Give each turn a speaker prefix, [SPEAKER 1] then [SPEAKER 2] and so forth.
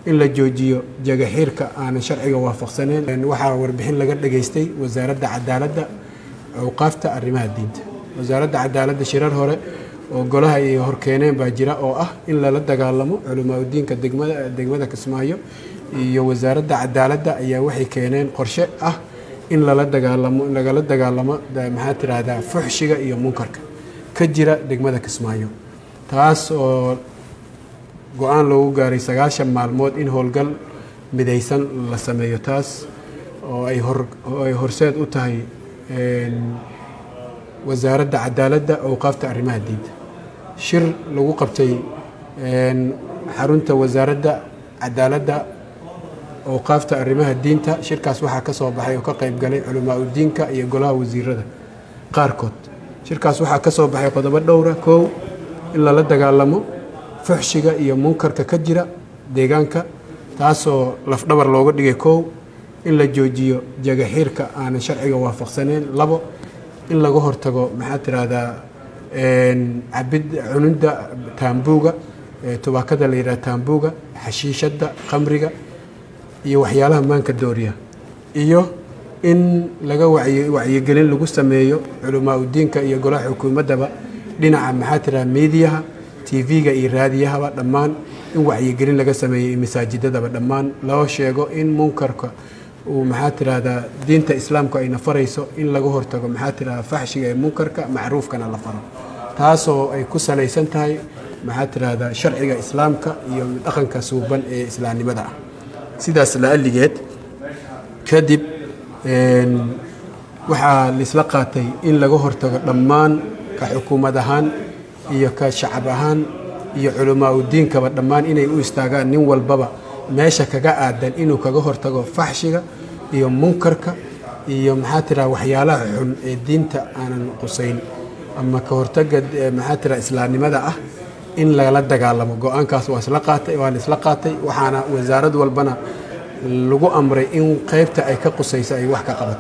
[SPEAKER 1] in la joojiyo jagaxiirka aan sharciga waafaqsaneyn. Waxaa warbixin laga dhageystay wasaaradda cadaaladda awqaafta arrimaha diinta. wasaaradda cadaaladda shirar hore oo golaha ay horkeeneen baa jira oo ah in lala dagaalamo culamaa diinka degmada Kismaayo iyo wasaaradda cadaaladda ayaa waxay keeneen qorshe ah in lagala dagaalamo maxaa tiraahdaa fuxshiga iyo munkarka ka jira degmada Kismaayo, taas oo go'aan loogu gaaray 9 maalmood in howlgal midaysan la sameeyo, taas oo ay horseed u tahay wasaaradda cadaaladda awqaafta arrimaha diinta. shir lagu qabtay xarunta wasaaradda cadaaladda awqaafta arrimaha diinta. shirkaas waxaa ka soo baxay oo ka qayb galay culamaa diinka iyo golaha wasiirada qaarkood. shirkaas waxaa ka soo baxay qodobo dhowr ah. koow, in lala dagaalamo fuxshiga iyo munkarka ka jira deegaanka, taasoo lafdhabar looga dhigay. koow, in la joojiyo jagaxiirka aan sharciga waafaqsaneyn. labo, in laga hortago maxaa tiraahdaa cunida taambuuga, tubaakada la yiraahdo taambuuga, xashiishada, khamriga iyo waxyaalaha maanka dooriya, iyo in laga wacyigelin lagu sameeyo culamaa diinka iyo golaha xukuumadaba dhinaca maxaa tiraahdaa meediyaha, TV-ga iyo raadiyahaba dhammaan in wacyigelin laga sameeyo masaajidadaba dhammaan loo sheego in munkarka uu maxaa tiraahdaa diinta islaamka ay nafarayso in laga hortago maxaa tiraahdaa faxshiga ee munkarka, macruufkana la faro, taasoo ay ku salaysan tahay maxaa tiraahdaa sharciga islaamka iyo dhaqanka suuban ee islaamnimada ah. sidaas la aligeed kadib waxaa lisla qaatay in laga hortago dhammaan ka xukuumad ahaan iyo ka shacab ahaan iyo culamaa diinkaba dhammaan inay u istaagaan nin walbaba meesha kaga aadan inuu kaga hortago faxshiga iyo munkarka iyo maxaa tiraahdaa waxyaalaha xun ee diinta aanan qusayn ama ka hortaga maxaa tiraahdaa islaamnimada ah in lala dagaalamo. go'aankaas waa isla qaatay waxaana wasaarad walbana lagu amray in qaybta ay ka qusayso ay wax ka qabato.